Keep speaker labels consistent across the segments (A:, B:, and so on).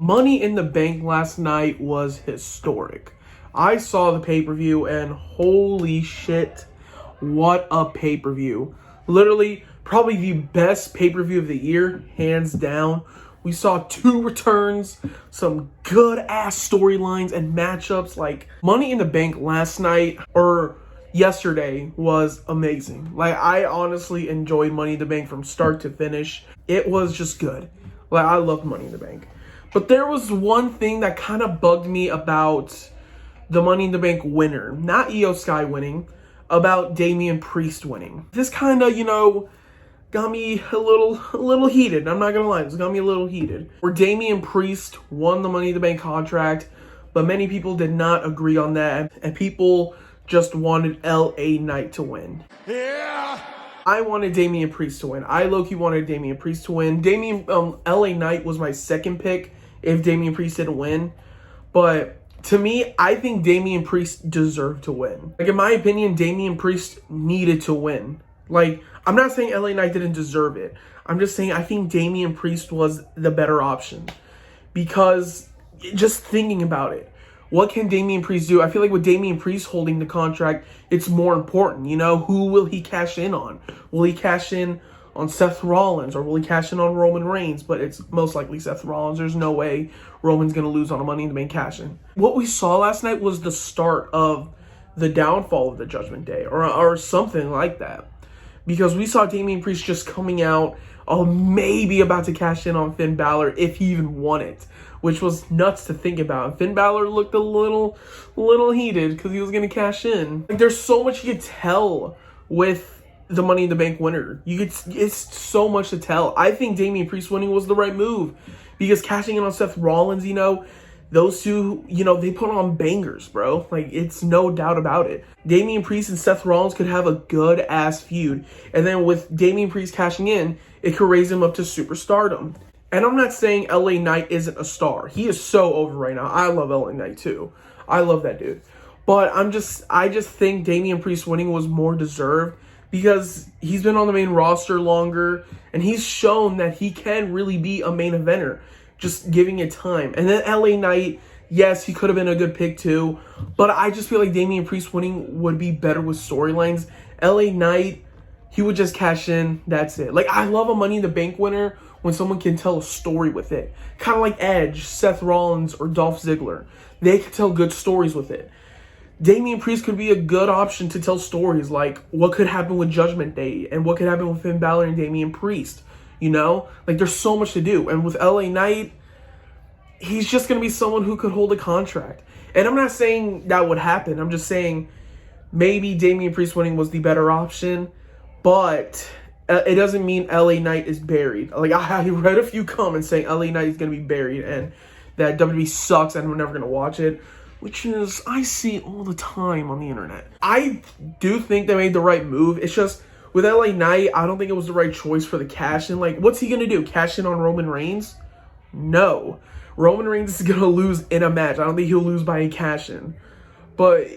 A: Money in the Bank last night was historic. I saw the pay-per-view and holy shit, what a pay-per-view. Literally, probably the best pay-per-view of the year, hands down. We saw two returns, some good-ass storylines and matchups. Like, Money in the Bank last night, or yesterday, was amazing. Like, I honestly enjoyed Money in the Bank from start to finish. It was just good. Like, I loved Money in the Bank. But there was one thing that kind of bugged me about the Money in the Bank winner. Not Io Sky winning, about Damian Priest winning. This kind of, got me a little heated. I'm not going to lie, this got me a little heated. Where Damian Priest won the Money in the Bank contract, but many people did not agree on that. And people just wanted LA Knight to win. Yeah! I wanted Damian Priest to win. I low-key wanted Damian Priest to win. LA Knight was my second pick if Damian Priest didn't win. But to me, I think Damian Priest deserved to win. Like, in my opinion, Damian Priest needed to win. Like, I'm not saying LA Knight didn't deserve it. I'm just saying I think Damian Priest was the better option. Because, just thinking about it, what can Damian Priest do? I feel like with Damian Priest holding the contract, it's more important. Who will he cash in on? Will he cash in on Seth Rollins, or will he cash in on Roman Reigns? But it's most likely Seth Rollins. There's no way Roman's going to lose on a Money in the Bank cash-in. What we saw last night was the start of the downfall of the Judgment Day, or something like that. Because we saw Damian Priest just coming out, maybe about to cash in on Finn Balor if he even won it, which was nuts to think about. Finn Balor looked a little heated because he was going to cash in. Like, there's so much you could tell with the Money in the Bank winner. It's so much to tell. I think Damian Priest winning was the right move because cashing in on Seth Rollins, those two, they put on bangers, bro. Like, it's no doubt about it. Damian Priest and Seth Rollins could have a good-ass feud. And then with Damian Priest cashing in, it could raise him up to superstardom. And I'm not saying LA Knight isn't a star. He is so over right now. I love LA Knight too. I love that dude. But I just think Damian Priest winning was more deserved because he's been on the main roster longer and he's shown that he can really be a main eventer, just giving it time. And then LA Knight, yes, he could have been a good pick too, but I just feel like Damian Priest winning would be better with storylines. LA Knight, he would just cash in, that's it. Like, I love a Money in the Bank winner when someone can tell a story with it. Kind of like Edge, Seth Rollins, or Dolph Ziggler. They can tell good stories with it. Damian Priest could be a good option to tell stories like what could happen with Judgment Day and what could happen with Finn Balor and Damian Priest. Like, there's so much to do. And with LA Knight, he's just going to be someone who could hold a contract. And I'm not saying that would happen. I'm just saying maybe Damian Priest winning was the better option, but it doesn't mean LA Knight is buried. Like, I read a few comments saying LA Knight is going to be buried and that WWE sucks and we're never going to watch it, which is, I see all the time on the internet. I do think they made the right move. It's just, with LA Knight, I don't think it was the right choice for the cash-in. Like, what's he going to do? Cash in on Roman Reigns? No. Roman Reigns is going to lose in a match. I don't think he'll lose by a cash-in. But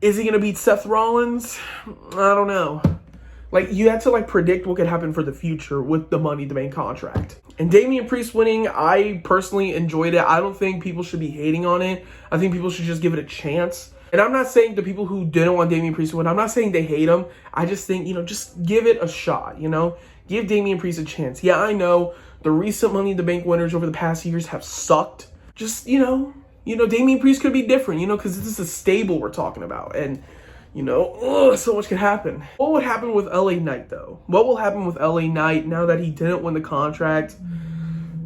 A: is he going to beat Seth Rollins? I don't know. Like, you had to, predict what could happen for the future with the Money in the Bank contract. And Damian Priest winning, I personally enjoyed it. I don't think people should be hating on it. I think people should just give it a chance. And I'm not saying the people who didn't want Damian Priest to win, I'm not saying they hate him. I just think, just give it a shot, Give Damian Priest a chance. Yeah, I know the recent Money in the Bank winners over the past years have sucked. Just, Damian Priest could be different, because this is a stable we're talking about. And so much could happen. What would happen with LA Knight, though? What will happen with LA Knight now that he didn't win the contract?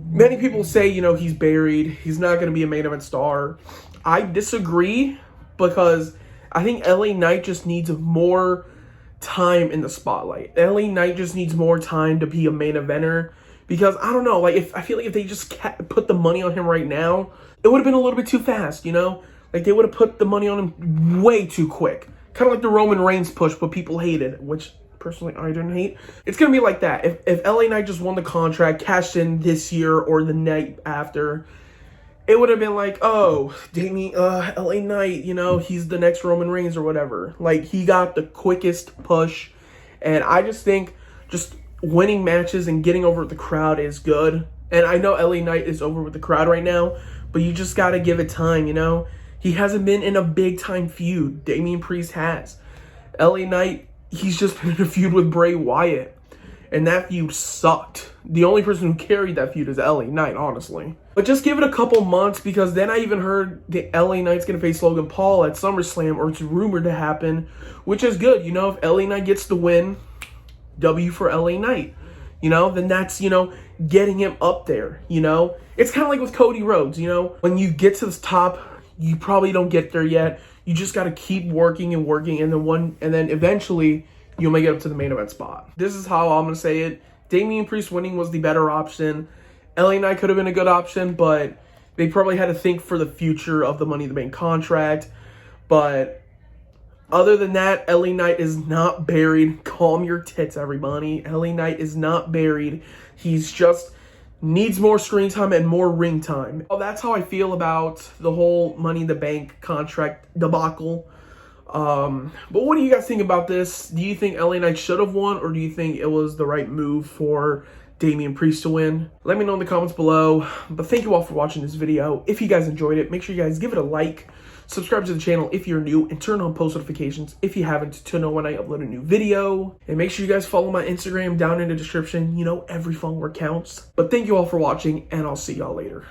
A: Many people say, he's buried. He's not going to be a main event star. I disagree because I think LA Knight just needs more time in the spotlight. LA Knight just needs more time to be a main eventer because, I don't know, I feel like if they just put the money on him right now, it would have been a little bit too fast, Like, they would have put the money on him way too quick. Kind of like the Roman Reigns push, but people hated, which personally I didn't hate. It's going to be like that. If LA Knight just won the contract, cashed in this year or the night after, it would have been like, oh, LA Knight, he's the next Roman Reigns or whatever. Like, he got the quickest push. And I just think just winning matches and getting over the crowd is good. And I know LA Knight is over with the crowd right now, but you just got to give it time, you know? He hasn't been in a big-time feud. Damian Priest has. LA Knight, he's just been in a feud with Bray Wyatt. And that feud sucked. The only person who carried that feud is LA Knight, honestly. But just give it a couple months, because then I even heard the LA Knight's going to face Logan Paul at SummerSlam, or it's rumored to happen, which is good. You know, if LA Knight gets the win, W for LA Knight. You know, then that's, you know, getting him up there, you know? It's kind of like with Cody Rhodes, you know? When you get to the top, you probably don't get there yet. You just got to keep working and working, and then eventually you'll make it up to the main event spot. This is how I'm going to say it. Damian Priest winning was the better option. LA Knight could have been a good option, but they probably had to think for the future of the Money in the Bank contract. But other than that, LA Knight is not buried. Calm your tits, everybody. LA Knight is not buried. He's just needs more screen time and more ring time. Well, that's how I feel about the whole Money in the Bank contract debacle. But what do you guys think about this? Do you think LA Knight should have won, or do you think it was the right move for Damian Priest to win? Let me know in the comments below. But thank you all for watching this video. If you guys enjoyed it, make sure you guys give it a like, subscribe to the channel if you're new, and turn on post notifications if you haven't to know when I upload a new video. And make sure you guys follow my Instagram down in the description. You know, every phone word counts. But thank you all for watching, and I'll see y'all later.